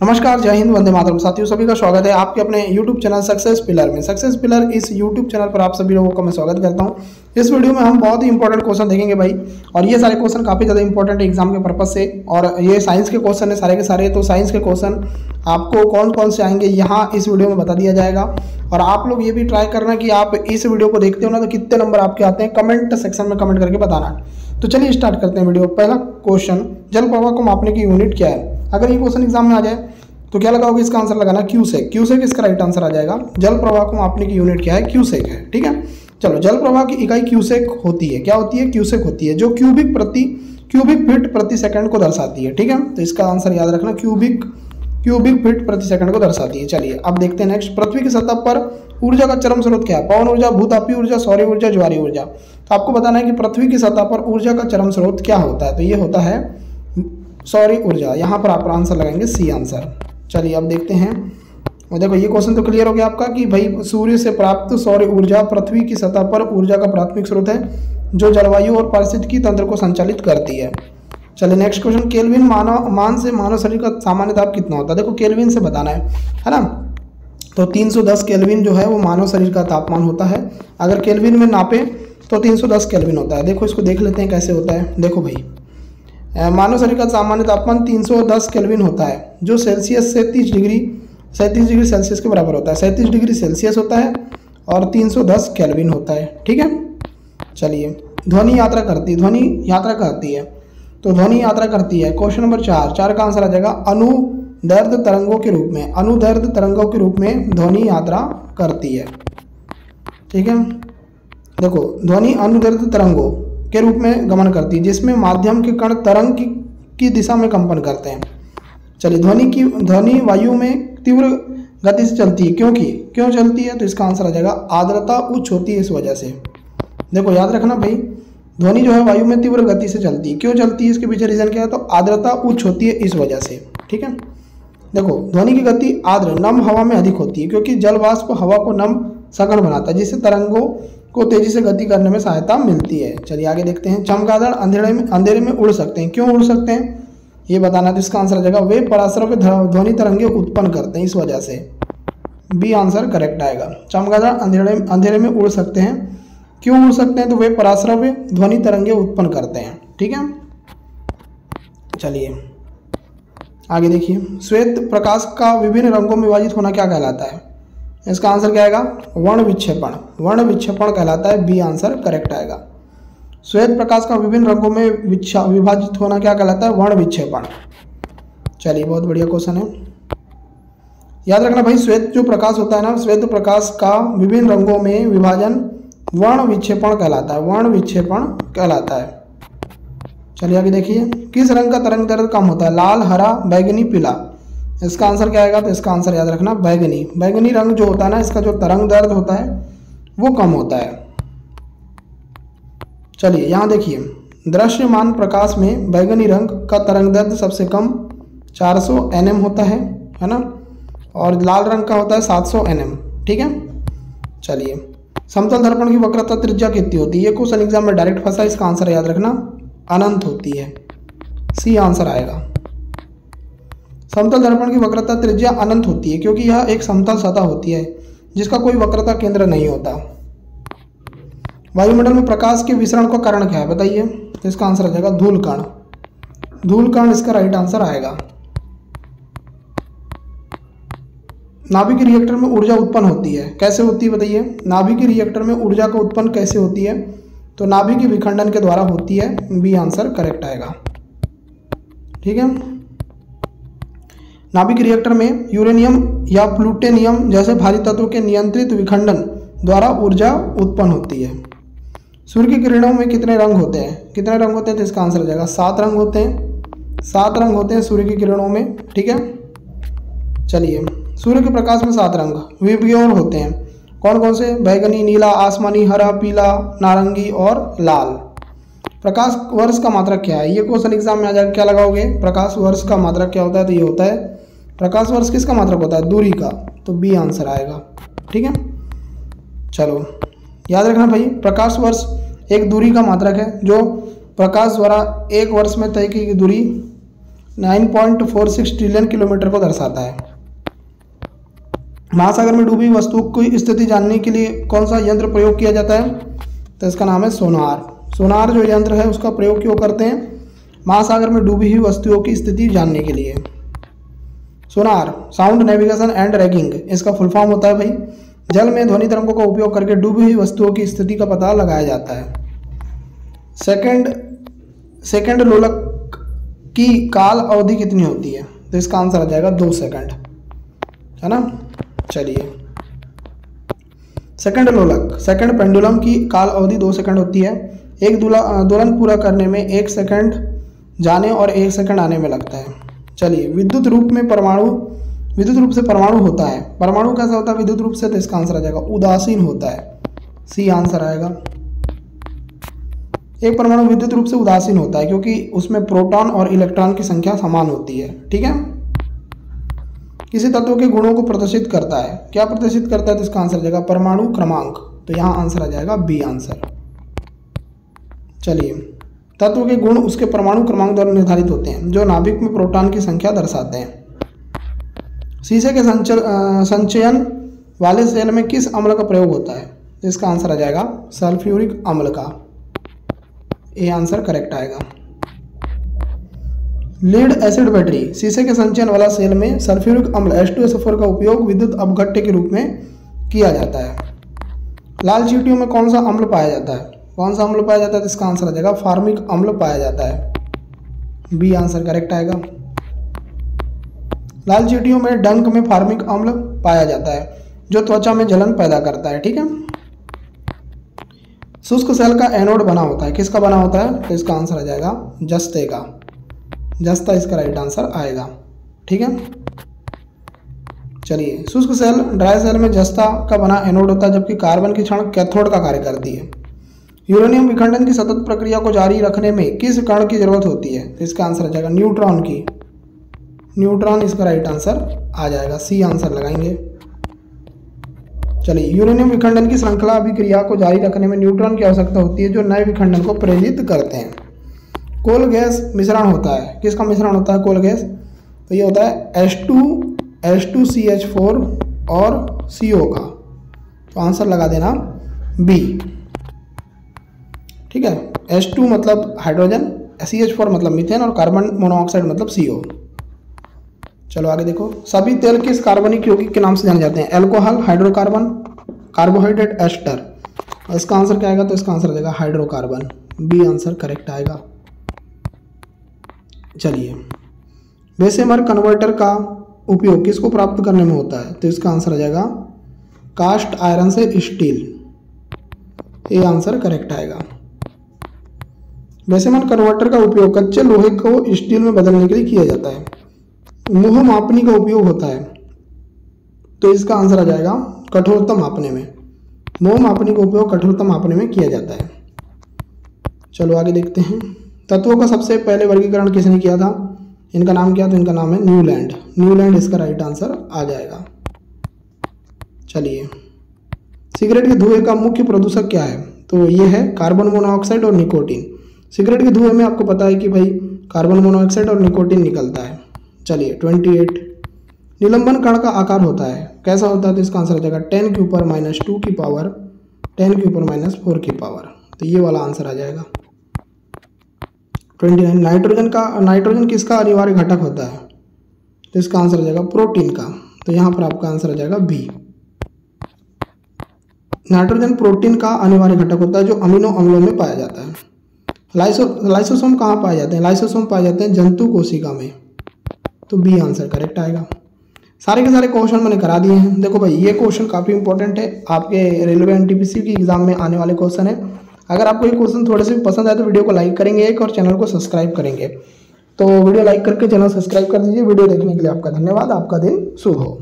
नमस्कार, जय हिंद, वंदे मातरम। साथियों, सभी का स्वागत है आपके अपने YouTube चैनल सक्सेस पिलर में। सक्सेस पिलर इस YouTube चैनल पर आप सभी लोगों का मैं स्वागत करता हूं। इस वीडियो में हम बहुत ही इंपॉर्टेंट क्वेश्चन देखेंगे भाई, और ये सारे क्वेश्चन काफ़ी ज़्यादा इंपॉर्टेंट है एग्जाम के पर्पज से। और ये साइंस के क्वेश्चन है सारे के सारे। तो साइंस के क्वेश्चन आपको कौन कौन से आएंगे यहाँ इस वीडियो में बता दिया जाएगा। और आप लोग ये भी ट्राई करना कि आप इस वीडियो को देखते हो ना तो कितने नंबर आपके आते हैं, कमेंट सेक्शन में कमेंट करके बताना। तो चलिए स्टार्ट करते हैं वीडियो। पहला क्वेश्चन, जल प्रवाह को मापने की यूनिट क्या है? अगर ये क्वेश्चन एग्जाम में आ जाए तो क्या लगाओगे? इसका आंसर लगाना क्यूसेक। क्यूसेक इसका राइट आंसर आ जाएगा। जल प्रवाह को मापने की यूनिट क्या है? क्यूसेक है। ठीक है, चलो। जल प्रवाह की इकाई क्यूसेक होती है। क्या होती है? क्यूसेक होती है, जो क्यूबिक फीट प्रति सेकंड को दर्शाती है। ठीक है, तो इसका आंसर याद रखना, क्यूबिक फीट प्रति सेकंड को दर्शाती है। चलिए अब देखते हैं नेक्स्ट। पृथ्वी की सतह पर ऊर्जा का चरम स्रोत क्या है? पवन ऊर्जा, भूतापीय ऊर्जा, सौर ऊर्जा, ज्वारीय ऊर्जा। तो आपको बताना है कि पृथ्वी की सतह पर ऊर्जा का चरम स्रोत क्या होता है। तो ये होता है सौर ऊर्जा। यहाँ पर आप आंसर लगाएंगे सी आंसर। चलिए अब देखते हैं। और देखो, ये क्वेश्चन तो क्लियर हो गया आपका कि भाई सूर्य से प्राप्त सौर ऊर्जा पृथ्वी की सतह पर ऊर्जा का प्राथमिक स्रोत है, जो जलवायु और पारिस्थितिकी तंत्र को संचालित करती है। चलिए नेक्स्ट क्वेश्चन। केल्विन मान से मानव शरीर का सामान्य ताप कितना होता है? देखो, केल्विन से बताना है ना। तो 310 केल्विन जो है वो मानव शरीर का तापमान होता है। अगर केल्विन में नापे तो 310 केल्विन होता है। देखो, इसको देख लेते हैं कैसे होता है। देखो भाई, मानव शरीर का सामान्य तापमान 310 केल्विन होता है, जो सेल्सियस से 37 डिग्री सेल्सियस के बराबर होता है। 37 डिग्री सेल्सियस होता है और 310 केल्विन होता है। ठीक है, चलिए। ध्वनि यात्रा करती है। तो ध्वनि यात्रा करती है। क्वेश्चन नंबर 4 का आंसर आ जाएगा अनुदैर्ध्य तरंगों के रूप में। अनुदैर्ध्य तरंगों के रूप में ध्वनि यात्रा करती है। ठीक है, देखो, ध्वनि अनुदैर्ध्य तरंगों के रूप में गमन करती है, जिसमें माध्यम के कण तरंग की दिशा में कंपन करते हैं। चलिए, ध्वनि वायु में तीव्र गति से चलती है। क्यों चलती है? तो इसका आंसर आ जाएगा आर्द्रता उच्च होती है, इस वजह से। देखो, याद रखना भाई, ध्वनि जो है वायु में तीव्र गति से चलती है। क्यों चलती है? इसके पीछे रीजन क्या है? तो आर्द्रता उच्च होती है, इस वजह से। ठीक है, देखो, ध्वनि की गति आर्द्र नम हवा में अधिक होती है, क्योंकि जल वाष्प हवा को नम सघन बनाता है, जिससे तरंगों को तेजी से गति करने में सहायता मिलती है। चलिए आगे देखते हैं। चमगादड़ अंधेरे में उड़ सकते हैं। क्यों उड़ सकते हैं ये बताना। तो इसका आंसर आ जाएगा वे पराशरों पे ध्वनि तरंगे उत्पन्न करते हैं, इस वजह से। बी आंसर करेक्ट आएगा। चमगादड़ अंधेरे में उड़ सकते हैं। क्यों उड़ सकते हैं? तो वे पराशरों पे ध्वनि तरंगे उत्पन्न करते हैं। ठीक है, चलिए आगे देखिए। श्वेत प्रकाश का विभिन्न रंगों में विभाजित होना क्या कहलाता है? इसका आंसर क्या आएगा? वर्ण विक्षेपण कहलाता है। बी आंसर करेक्ट आएगा। श्वेत प्रकाश का विभिन्न रंगों में विभाजित होना क्या कहलाता है? वर्ण विक्षेपण। चलिए, बहुत बढ़िया क्वेश्चन है, याद रखना भाई। श्वेत जो प्रकाश होता है ना, श्वेत प्रकाश का विभिन्न रंगों में विभाजन वर्ण विक्षेपण कहलाता है। चलिए आगे देखिए। किस रंग का तरंग दैर्ध्य कम होता है? लाल, हरा, बैगनी, पीला। इसका आंसर क्या आएगा? तो इसका आंसर याद रखना बैगनी रंग जो होता है ना, इसका जो तरंग दैर्ध्य होता है वो कम होता है। चलिए यहाँ देखिए, दृश्यमान प्रकाश में बैगनी रंग का तरंग दैर्ध्य सबसे कम 400 nm होता है ना, और लाल रंग का होता है 700 nm। ठीक है, चलिए। समतल दर्पण की वक्रता त्रिज्या कितनी होती है? ये क्वेश्चन एग्जाम में डायरेक्ट फंसा। इसका आंसर याद रखना अनंत होती है। सी आंसर आएगा। समतल दर्पण की वक्रता त्रिज्या अनंत होती है, क्योंकि यह एक समतल सतह होती है जिसका कोई वक्रता केंद्र नहीं होता। वायुमंडल में प्रकाश के विसरण का कारण क्या है? बताइए। तो इसका आंसर आ जाएगा धूल कण इसका राइट आंसर आएगा। नाभिक रिएक्टर में ऊर्जा उत्पन्न होती है। कैसे होती है बताइए? नाभिक रिएक्टर में ऊर्जा का उत्पन्न कैसे होती है? तो नाभिक विखंडन के द्वारा होती है। बी आंसर करेक्ट आएगा। ठीक है, नाभिक रिएक्टर में यूरेनियम या प्लूटोनियम जैसे भारी तत्वों के नियंत्रित विखंडन द्वारा ऊर्जा उत्पन्न होती है। सूर्य की किरणों में कितने रंग होते हैं? तो इसका आंसर हो जाएगा 7 रंग होते हैं। 7 रंग होते हैं सूर्य की किरणों में। ठीक है, चलिए। सूर्य के प्रकाश में 7 रंग विभोर होते हैं। कौन कौन से? बैगनी, नीला, आसमानी, हरा, पीला, नारंगी और लाल। प्रकाश वर्ष का मात्रक क्या है? ये क्वेश्चन एग्जाम में आ जाएगा। क्या लगाओगे? प्रकाश वर्ष का मात्रक क्या होता है? तो ये होता है, प्रकाश वर्ष किसका मात्रक होता है? दूरी का। तो बी आंसर आएगा। ठीक है, चलो याद रखना भाई, प्रकाश वर्ष एक दूरी का मात्रक है जो प्रकाश द्वारा एक वर्ष में तय की गई दूरी 9.46 ट्रिलियन किलोमीटर को दर्शाता है। महासागर में डूबी वस्तु की स्थिति जानने के लिए कौन सा यंत्र प्रयोग किया जाता है? तो इसका नाम है सोनार। सोनार जो यंत्र है उसका प्रयोग क्यों करते हैं? महासागर में डूबी हुई वस्तुओं की स्थिति जानने के लिए। Sonar sound navigation and tracking, इसका फुल फॉर्म होता है भाई। जल में ध्वनि तरंगों का उपयोग करके डूबी हुई वस्तुओं की स्थिति का पता लगाया जाता है। सेकंड लोलक की काल अवधि कितनी होती है? तो इसका आंसर आ जाएगा 2 सेकंड, है ना। चलिए, सेकंड लोलक, सेकंड पेंडुलम की काल अवधि 2 सेकंड होती है। एक दोलन पूरा करने में 1 सेकंड जाने और 1 सेकंड आने में लगता है। चलिए, विद्युत रूप से परमाणु होता है। परमाणु कैसा होता है विद्युत रूप से? तो इसका आंसर आ जाएगा उदासीन होता है, सी आंसर आएगा। एक परमाणु विद्युत रूप से उदासीन होता है क्योंकि उसमें प्रोटॉन और इलेक्ट्रॉन की संख्या समान होती है। ठीक है। किसी तत्व के गुणों को प्रदर्शित करता है, क्या प्रदर्शित करता है? तो इसका आंसर आ जाएगा परमाणु क्रमांक। तो यहाँ आंसर आ जाएगा बी आंसर। चलिए, तत्व के गुण उसके परमाणु क्रमांक द्वारा निर्धारित होते हैं जो नाभिक में प्रोटॉन की संख्या दर्शाते हैं। शीशे के संचयन वाले सेल में किस अम्ल का प्रयोग होता है? तो इसका आंसर आ जाएगा सल्फ्यूरिक अम्ल का, ये आंसर करेक्ट आएगा। लीड एसिड बैटरी, शीशे के संचयन वाला सेल में सल्फ्यूरिक अम्ल H2SO4 का उपयोग विद्युत अपघट्य के रूप में किया जाता है। लाल चींटियों में कौन सा अम्ल पाया जाता है? कौन सा अम्ल पाया जाता है? तो इसका आंसर आ जाएगा फार्मिक अम्ल पाया जाता है, बी आंसर करेक्ट आएगा। लाल चींटियों में डंक में फार्मिक अम्ल पाया जाता है जो त्वचा में जलन पैदा करता है। ठीक है। शुष्क सेल का एनोड बना होता है, किसका बना होता है? तो इसका आंसर आ जाएगा जस्ते का, जस्ता इसका राइट आंसर आएगा। ठीक है। चलिए, शुष्क सेल ड्राई सेल में जस्ता का बना एनोड होता है जबकि कार्बन की क्षण कैथोड का कार्य करती है। यूरेनियम विखंडन की सतत प्रक्रिया को जारी रखने में किस कण की जरूरत होती है? तो इसका आंसर आ जाएगा न्यूट्रॉन की, न्यूट्रॉन इसका राइट आंसर आ जाएगा, सी आंसर लगाएंगे। चलिए, यूरेनियम विखंडन की श्रृंखला अभिक्रिया को जारी रखने में न्यूट्रॉन की आवश्यकता होती है जो नए विखंडन को प्रेरित करते हैं। कोल गैस मिश्रण होता है, किसका मिश्रण होता है कोल गैस? तो ये होता है H2CH4 और CO का। तो आंसर लगा देना बी। ठीक है। H2 मतलब हाइड्रोजन, CH4 मतलब मीथेन और कार्बन मोनोऑक्साइड मतलब CO। चलो आगे देखो, सभी तेल किस कार्बनिक यौगिक के नाम से जाने जाते हैं? Alcohol, hydrocarbon, carbohydrate, ester. इसका आंसर क्या आएगा? तो इसका आंसर देगा हाइड्रोकार्बन, बी आंसर करेक्ट आएगा। चलिए, बेसेमर कन्वर्टर का उपयोग किसको प्राप्त करने में होता है? तो इसका आंसर आ जाएगा कास्ट आयरन से स्टील, ये आंसर करेक्ट आएगा। बेसेमर कन्वर्टर का उपयोग कच्चे लोहे को स्टील में बदलने के लिए किया जाता है। मोह मापनी का उपयोग होता है, तो इसका आंसर आ जाएगा कठोरता मापने में। मोह मापनी का उपयोग कठोरता मापने में किया जाता है। चलो आगे देखते हैं, तत्वों का सबसे पहले वर्गीकरण किसने किया था? इनका नाम क्या? तो इनका नाम है न्यूलैंड, न्यूलैंड इसका राइट आंसर आ जाएगा। चलिए, सिगरेट के धुएं का मुख्य प्रदूषक क्या है? तो ये है कार्बन मोनोऑक्साइड और निकोटीन। सिगरेट के धुएं में आपको पता है कि भाई कार्बन मोनोऑक्साइड और निकोटीन निकलता है। चलिए 28, निलंबन कण का आकार होता है, कैसा होता है? तो इसका आंसर आ जाएगा 10 के ऊपर -2 की पावर 10 के ऊपर -4 की पावर, तो ये वाला आंसर आ जाएगा। 29, नाइट्रोजन किसका अनिवार्य घटक होता है? तो इसका आंसर आ जाएगा प्रोटीन का, तो यहाँ पर आपका आंसर आ जाएगा बी। नाइट्रोजन प्रोटीन का अनिवार्य घटक होता है जो अमीनो अम्लों में पाया जाता है। लाइसोसोम कहाँ पाए जाते हैं? लाइसोसोम पाए जाते हैं जंतु कोशिका में, तो बी आंसर करेक्ट आएगा। सारे के सारे क्वेश्चन मैंने करा दिए हैं। देखो भाई, ये क्वेश्चन काफ़ी इंपॉर्टेंट है, आपके रेलवे एनटीपीसी की एग्जाम में आने वाले क्वेश्चन है। अगर आपको ये क्वेश्चन थोड़े से भी पसंद आए तो वीडियो को लाइक करेंगे एक, और चैनल को सब्सक्राइब करेंगे। तो वीडियो लाइक करके चैनल सब्सक्राइब कर दीजिए। वीडियो देखने के लिए आपका धन्यवाद। आपका दिन शुभ हो।